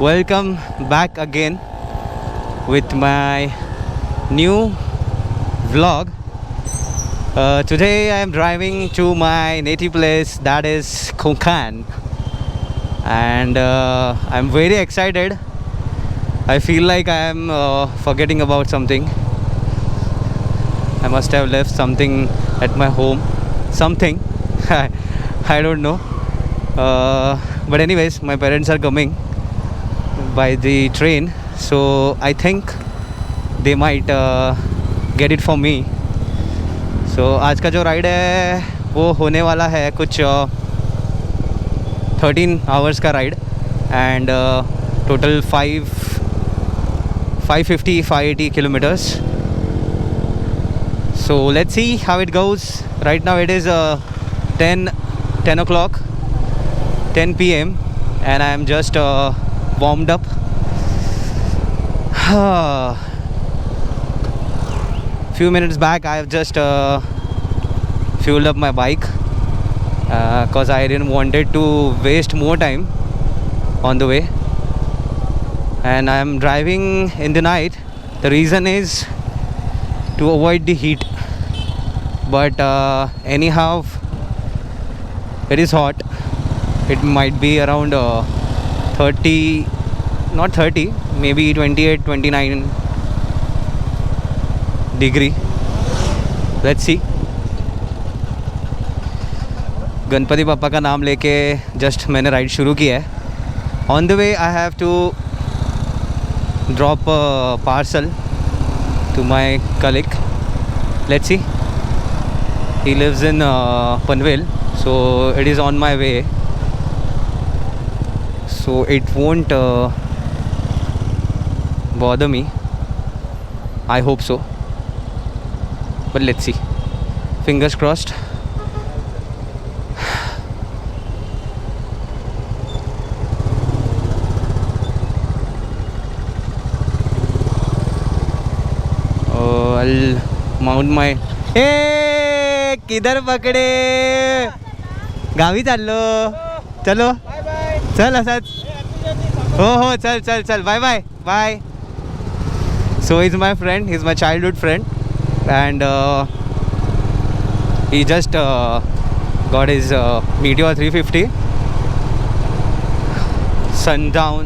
Welcome back again with my new vlog. Today I am driving to my native place, that is Konkan, and I'm very excited. I feel like I am forgetting about something. I must have left something at my home. Something. I don't know. But anyways, my parents are coming by the train, so I think they might get it for me. So आज का जो ride है वो होने वाला है कुछ 13 hours का ride and total 580 kilometers. So let's see how it goes. Right now it is 10 o'clock, 10 p.m. and I am just warmed up. Few minutes back I have just fueled up my bike because I didn't wanted to waste more time on the way, and I am driving in the night. The reason is to avoid the heat, but anyhow it is hot. It might be around 30, not 30, maybe 28, 29 degree. Let's see. Ganpati पापा का नाम लेके just मैंने ride शुरू किया है. On the way I have to drop parcel to my colleague. Let's see. He lives in Panvel, so it is on my way. So it won't bother me. I hope so. But let's see. Fingers crossed. I'll mount my. Hey, किधर पकड़े? Gavi चाललो. चलो. चल असंच. हो चल चल चल. Bye bye. Bye. So he's my friend. He's my childhood friend, and he just got his Meteor 350 Sundown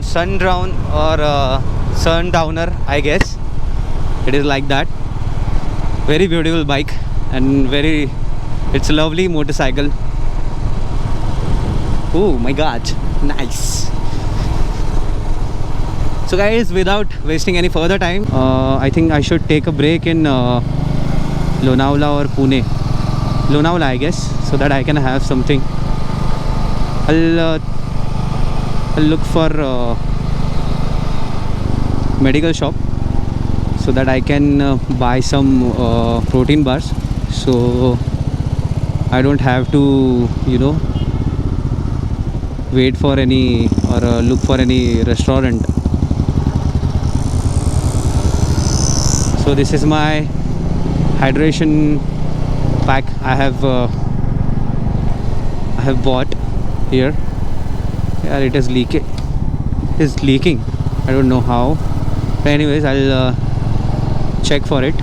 or Sundowner, I guess. It is like that. Very beautiful bike and it's a lovely motorcycle. Oh my god, nice. So guys, without wasting any further time, I think I should take a break in Lonavala or Pune. Lonavala, I guess, so that I can have something. I'll look for medical shop so that I can buy some protein bars, so I don't have to, wait for any or look for any restaurant. So this is my hydration pack I have bought here. Yeah, it is leaking. I don't know how, but anyways, I'll check for it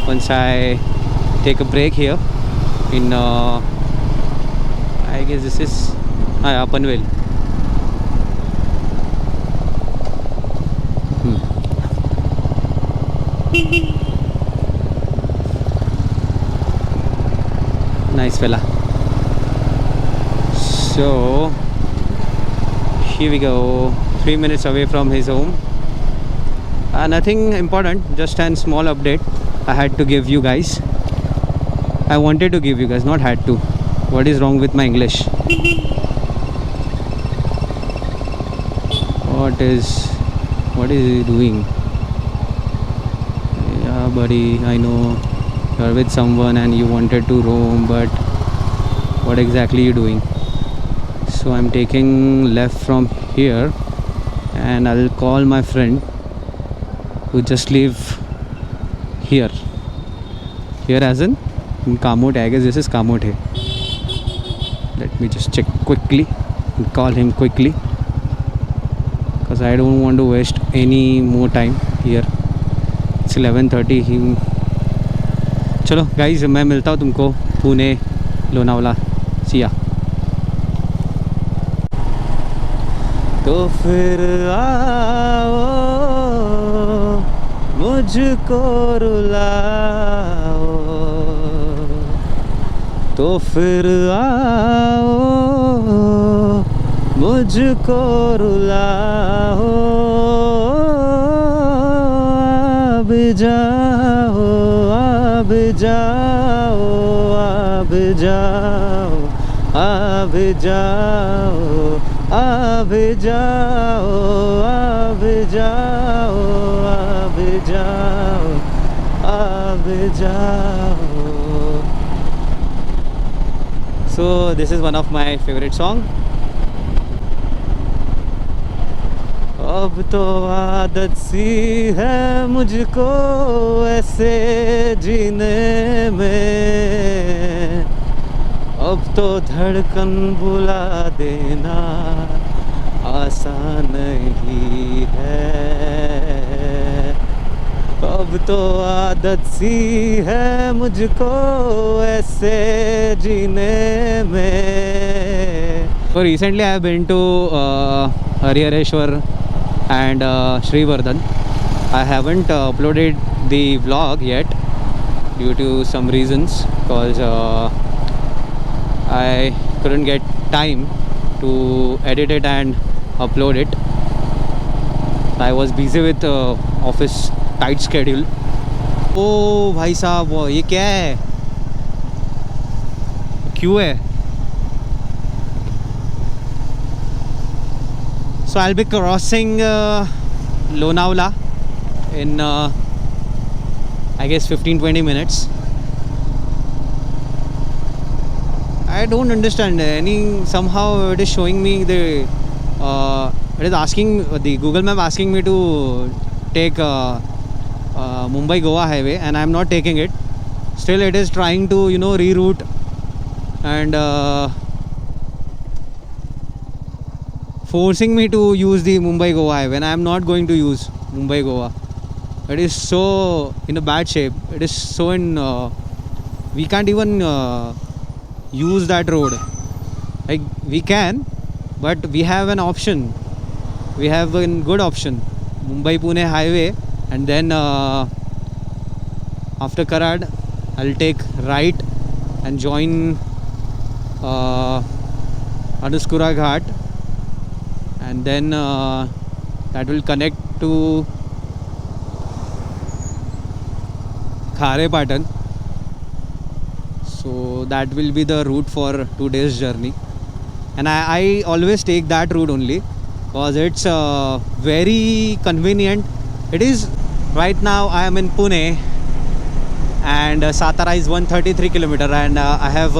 once I take a break here in I guess this is Panvel. Nice fella. So here we go, 3 minutes away from his home. Nothing important, just a small update I had to give you guys. I wanted to give you guys, not had to. What is wrong with my English? What is he doing? Yeah buddy, I know you're with someone and you wanted to roam, but what exactly are you doing? So I'm taking left from here and I'll call my friend who just live here as in Kamote. I guess this is Kamote. Let me just check quickly and call him quickly, because I don't want to waste any more time here. It's 11:30. चलो guys, मैं मिलता हूँ तुमको पुणे लोनावला. सिया. तो फिर आओ मुझको रुलाओ, तो फिर आओ मुझको रुलाओ, अब जाओ अब जाओ अब जाओ अब जाओ अब जाओ अब जाओ अब जाओ अब जाओ. So this is one of my favorite song. अब तो आदत सी है मुझको ऐसे जीने में, अब तो धड़कन बुला देना आसान नहीं है. अब तो आदत सी है मुझको ऐसे जीने में. So recently I have been to Harihareshwar and Srivardhan. I haven't uploaded the vlog yet due to some reasons, because I couldn't get time to edit it and upload it. I was busy with office tight schedule. ओ भाई साहब, वो ये क्या है, क्यों है? So I'll be crossing Lonavala in I guess 15-20 minutes. I don't understand any, somehow it is showing me the it is asking, the Google Map asking me to take Mumbai Goa highway, and I'm not taking it. Still it is trying to, you know, reroute and forcing me to use the Mumbai Goa highway, and I am not going to use Mumbai Goa. It is so in a bad shape. It is so in we can't even use that road. Like we can, but we have an option. We have a good option, Mumbai Pune highway, and then after Karad I'll take right and join Anuskura Ghat, and then that will connect to Kharepatan. So that will be the route for 2 days journey, and I always take that route only because it's very convenient. It is. Right now I am in Pune, and Satara is 133 kilometer, and I have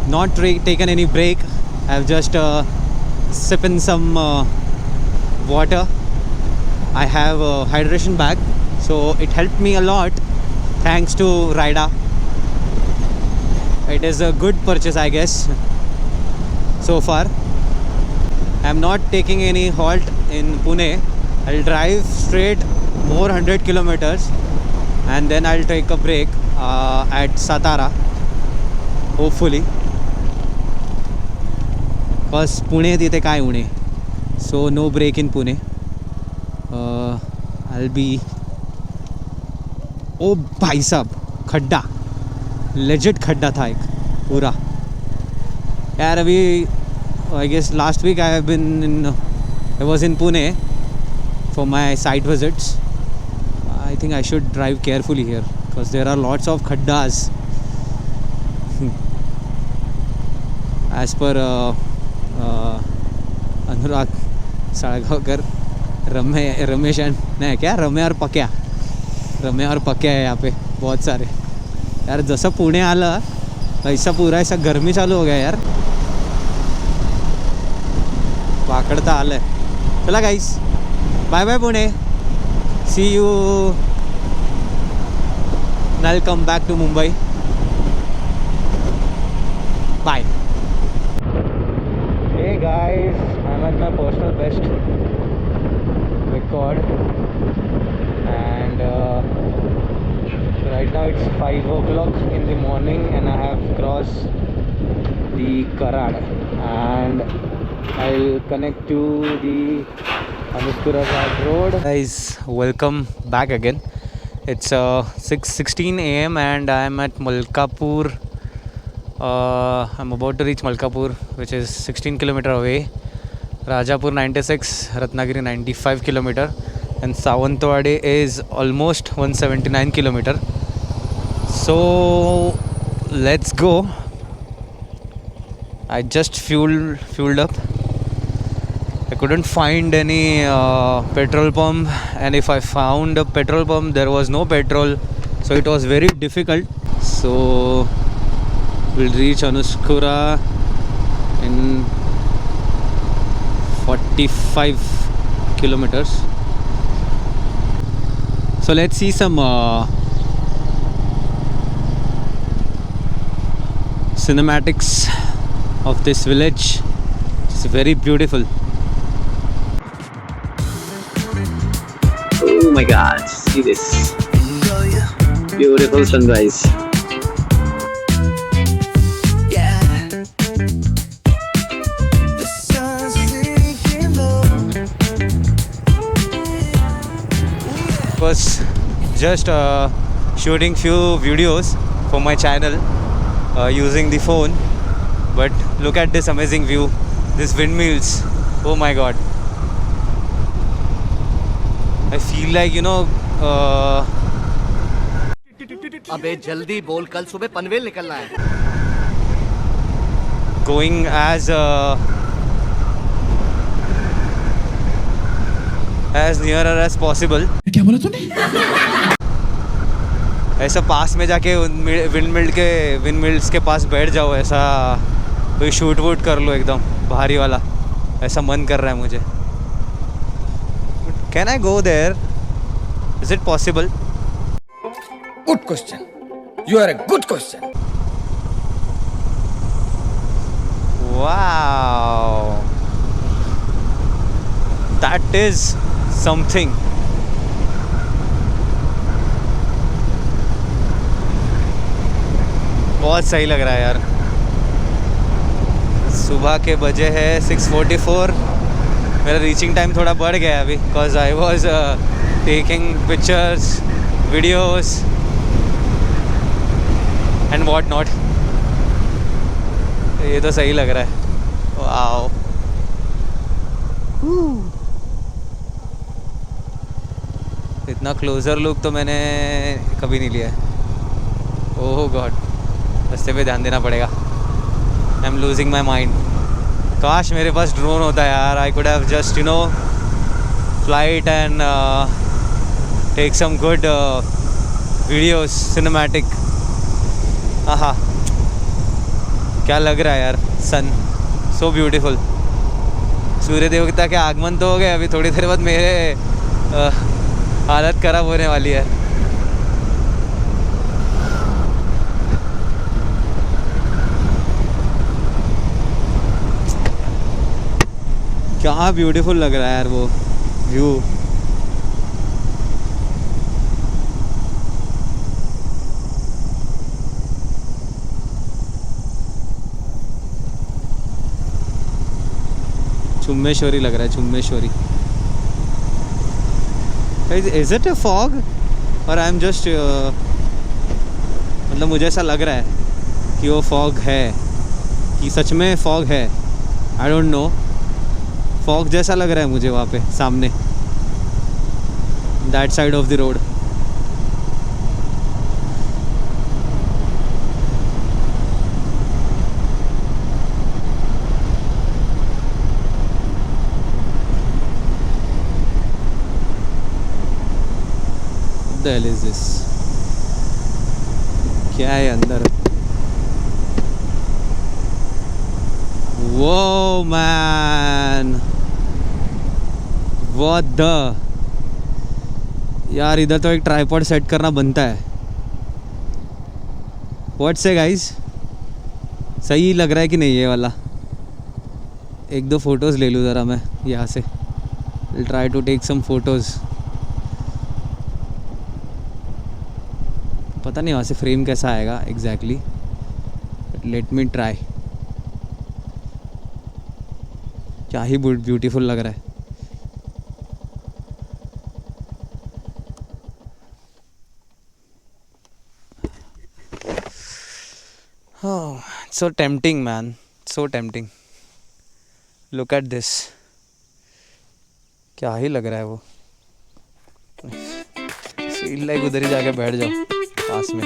not taken any break. I have just sipping some water. I have a hydration bag, so it helped me a lot, thanks to Rida. It is a good purchase, I guess, so far. I am not taking any halt in Pune. I'll drive straight more 100 kilometers, and then I'll take a break at Satara, hopefully, because Pune तिथे काय उणे, so no break in Pune. I'll be. ओ भाई साहब, खड्डा, legit खड्डा था एक पूरा यार. अभी I guess last week I was in Pune for my site visits. I think I should drive carefully here because there are lots of khaddas. As per Anurag Salgaonkar, Ramesh नहीं क्या, रम्या और पक्या है यहाँ पे बहुत सारे यार. जसं पुणे आलं वैसा पूरा ऐसा गर्मी चालू हो गया यार. वाकडता आलंय. चला guys, bye bye Pune. See you. I'll come back to Mumbai. Bye. Hey guys, I'm at my personal best. record. And right now it's 5 o'clock in the morning and I have crossed the Karad and I'll connect to the Anuskura road. Guys, welcome back again. It's 6:16 a.m. and I'm at Malkapur. I'm about to reach Malkapur, which is 16 km away. Rajapur 96, Ratnagiri 95 km, and Sawantwadi is almost 179 km. So let's go. I just fueled up. I couldn't find any petrol pump, and if I found a petrol pump, there was no petrol, so it was very difficult. So we'll reach Anuskura in 45 kilometers. So let's see some cinematics of this village. It's very beautiful. Oh my god, see this beautiful sunrise. Was just shooting few videos for my channel using the phone, but look at this amazing view, these windmills. Oh my god, I feel like, you know, अबे जल्दी बोल, कल सुबह पनवेल निकलना है. going as nearer as possible. क्या बोला तूने? ऐसा पास में जाके विंडमिल्स के पास बैठ जाओ, ऐसा कोई शूट वूट कर लो एकदम भारी वाला, ऐसा मन कर रहा है मुझे. Can I go there? Is it possible? Good question. You are a good question. Wow, that is something. बहुत सही लग रहा है यार. सुबह के बजे है 6:44. मेरा रीचिंग टाइम थोड़ा बढ़ गया अभी, because I was taking pictures, videos and what not. ये तो सही लग रहा है. वाओ, इतना क्लोजर लुक तो मैंने कभी नहीं लिया है. ओह गॉड, रास्ते पे ध्यान देना पड़ेगा. I am losing my mind. काश मेरे पास ड्रोन होता यार. I could have just, you know, flight and take some good videos, cinematic. आहा, क्या लग रहा है यार. सन सो ब्यूटीफुल. सूर्य देवता के आगमन तो हो गए, अभी थोड़ी देर बाद मेरे हालत ख़राब होने वाली है. क्या ब्यूटीफुल लग रहा है यार वो व्यू. चुम्मेश्वरी लग रहा है, चुम्मेश्वरी. इज इट अ फॉग और आई एम जस्ट, मतलब मुझे ऐसा लग रहा है कि वो फॉग है, कि सच में फॉग है. आई डोंट नो, फॉग जैसा लग रहा है मुझे वहाँ पे सामने, that side of the road. the hell is this? क्या है अंदर? Whoa man, what the? यार इधर तो एक ट्राइपॉड सेट करना बनता है. What say guys? सही लग रहा है कि नहीं ये वाला? एक दो फोटोज़ ले लूँ ज़रा मैं यहाँ से. I'll try to take some photos. पता नहीं वहाँ से फ्रेम कैसा आएगा एग्जैक्टली, लेट मी ट्राई. क्या ही ब्यूटीफुल लग रहा है. Oh, so tempting, man. So tempting. Look at this. क्या ही लग रहा है वो. फील लाइक उधर ही जाके बैठ जाओ पास में.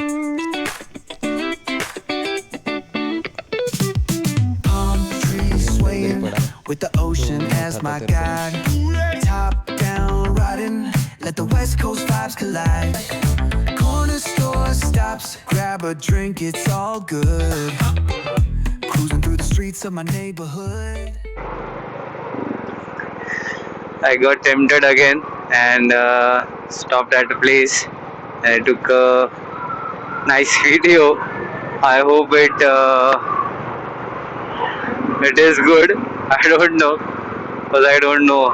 With the ocean as my guide, top down riding, let the west coast vibes collide. Corner store stops, grab a drink, it's all good. Cruising through the streets of my neighborhood. I got tempted again and stopped at a place. I took a nice video. I hope it is good. I don't know, because I don't know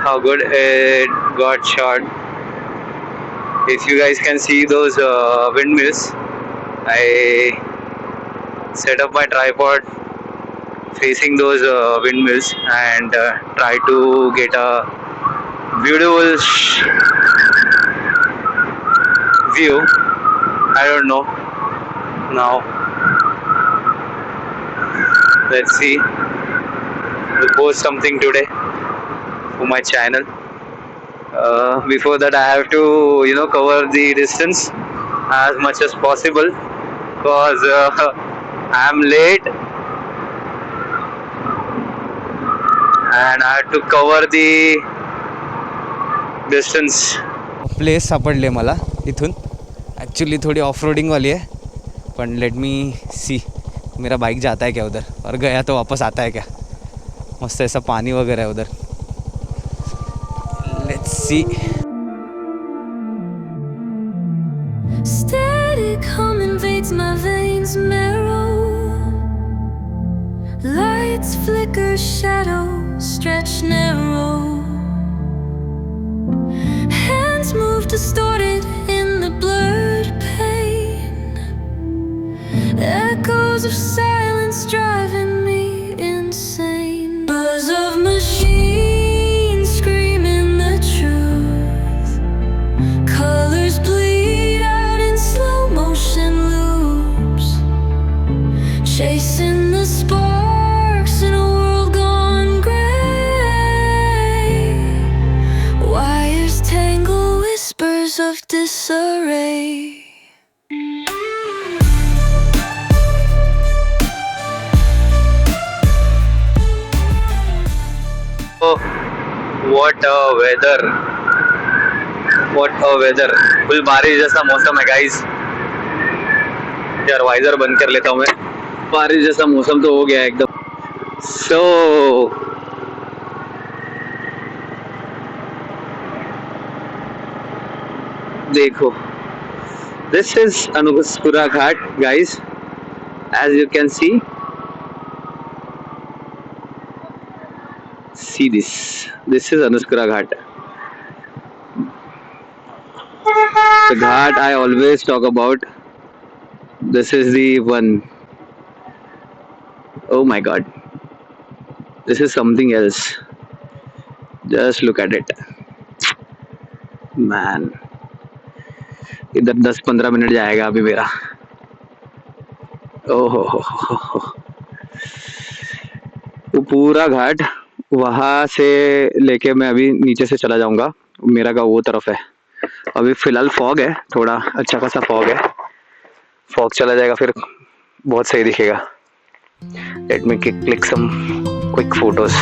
how good it got shot. If you guys can see those windmills, I set up my tripod facing those windmills and try to get a beautiful view. I don't know now. Let's see. We'll post something today for my channel. Before that, I have to, cover the distance as much as possible, because I'm late and I have to cover the distance. Place सापडले मला इथून. Actually थोडी off roading वाली है, पण let me सी मेरा bike जाता है क्या उधर, और गया तो वापस आता है क्या. मस्त ऐसा पानी वगैरह है उधर. Let's see. Static hum invades my veins marrow. Lights flicker, shadows stretch narrow. Hands move distorted in the blurred pain. Echoes of silence driving me insane. Buzz of machines screaming the truth. Colors bleed out in slow motion loops. Chasing the sparks in a world gone gray. Wires tangle, whispers of disarray. What a weather. What a weather. Full बारिश जैसा मौसम है guys. यार visor बंद कर लेता हूँ मैं. बारिश जैसा मौसम तो हो गया एकदम. So देखो, this is Anuskura Ghat guys, as you can see. See this is Anuskura Ghat, the ghat I always talk about. This is the one. Oh my god, this is something else. Just look at it, man. इधर 10-15 minute जाएगा अभी मेरा. ओहो वो पूरा घाट वहाँ से लेके मैं अभी नीचे से चला जाऊंगा. मेरा गाँव वो तरफ है. अभी फिलहाल फॉग है, थोड़ा अच्छा खासा फॉग है. फॉग चला जाएगा फिर बहुत सही दिखेगा. Let me click some quick photos.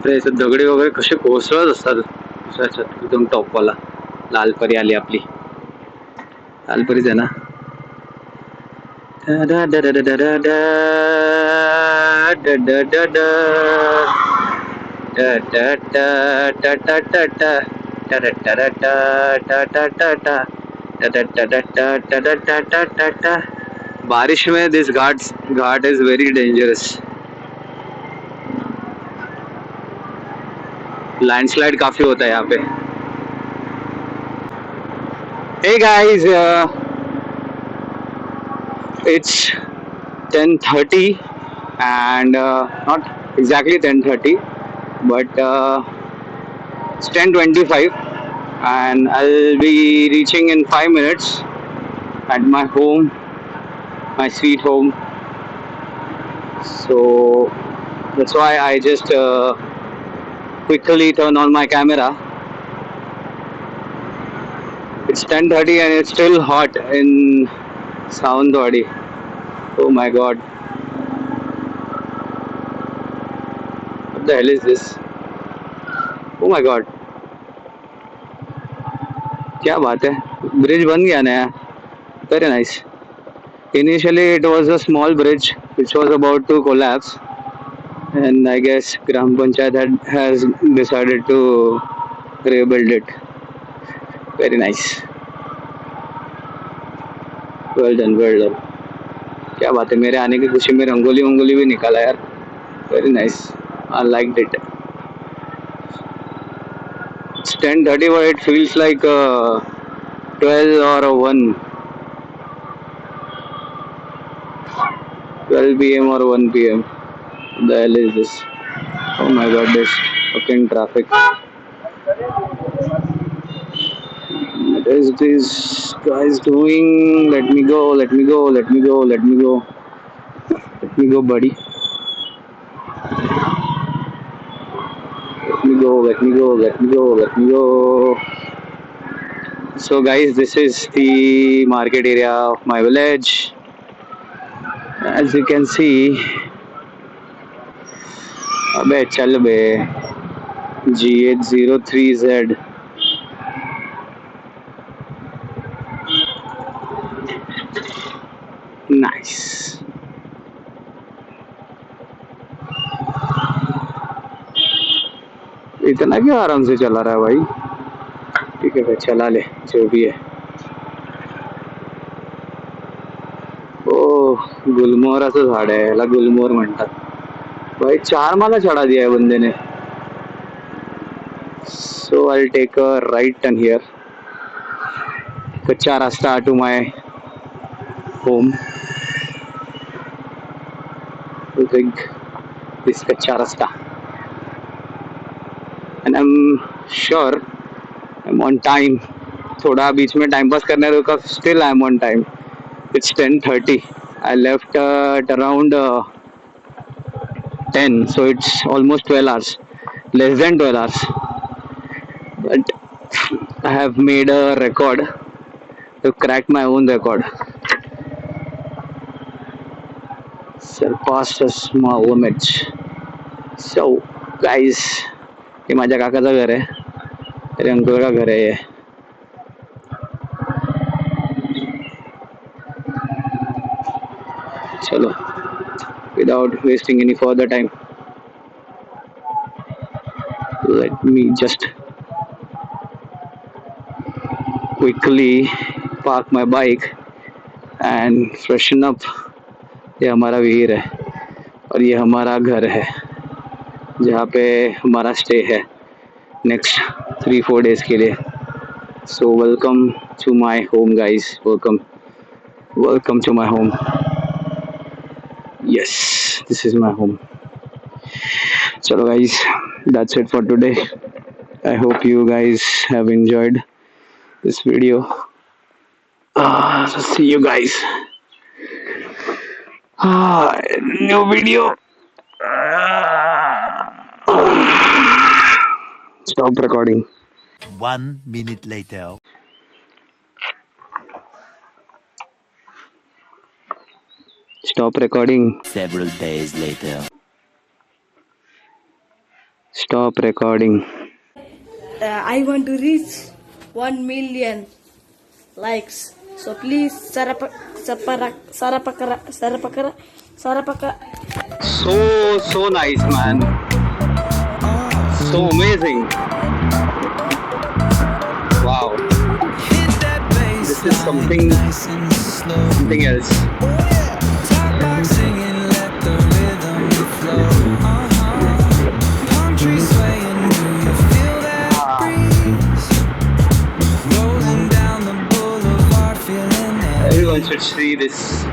बापरे, इथे दगडी वगैरे कसे कोसळत असतात दुसऱ्याच्यात. एकदम टॉपवाला लालपरी आली आपली. लालपरीच आहे ना. बारिश में this Ghat is very dangerous. Landslide काफी होता है यहाँ पे. Hey guys, it's 10:30 and not exactly 10:30, but it's 10:25 and I'll be reaching in 5 minutes at my home, my sweet home. So that's why I just quickly turn on my camera. It's 10:30 and it's still hot in Sawantwadi. Oh my god. What the hell is this? Oh my god. क्या बात है, bridge बन गया नया. Very nice. Initially it was a small bridge which was about to collapse, and I guess Gram Panchayat has decided to rebuild it. Very nice. Well done, well done. क्या बात है, मेरे आने की खुशी में रंगोली वंगोली भी निकाला यार. Very nice. I liked it. It's 10:30 but it feels like 12 or 1. 12 p.m. or 1 p.m. What the hell is this? Oh my god, this fucking traffic. What is this guys doing? Let me go, let me go, let me go, let me go. Let me go, buddy. Let me go, let me go, let me go, let me go. So guys, this is the market area of my village. As you can see, अबे चल बे, G803Z. Nice. इतना क्यों आराम से चला रहा है भाई? ठीक है भाई, चला ले जो भी है. ओ, गुलमोहराचं झाड आहे, याला गुलमोहर म्हणतात. भाई 4 माला चढ़ा दिया है बंदे ने. So I'll take a right turn here. कच्चा रास्ता to my home. To take this कच्चा रास्ता. And I'm sure I'm on time. थोड़ा बीच में टाइम पास करने रुका. Still I'm on time. It's 10:30. I left at around 10, so it's almost 12 hours. Less than 12 hours. But I have made a record to crack my own record. Surpassed a small limit. So guys, ये माझ्या काकाचं घर आहे. मेरे uncle का घर है ये. चलो, without wasting any further time, let me just quickly park my bike and freshen up. ये हमारा वीर है और ये हमारा घर है जहाँ पे हमारा स्टे है नेक्स्ट 3-4 days के लिए. So welcome to my home guys. Welcome to my home. Yes, this is my home. Chalo guys, that's it for today. I hope you guys have enjoyed this video. So see you guys. New video. Stop recording. 1 minute later. Stop recording. Several days later. Stop recording. I want to reach 1 million likes. So please, sarapaka. So nice, man. So amazing. Wow. Hit that bass This is something nice and slow. else. Talk like singing, let the rhythm flow. Palm trees swaying, do you feel that breeze? Rolling down the boulevard, feeling it. Everyone should see this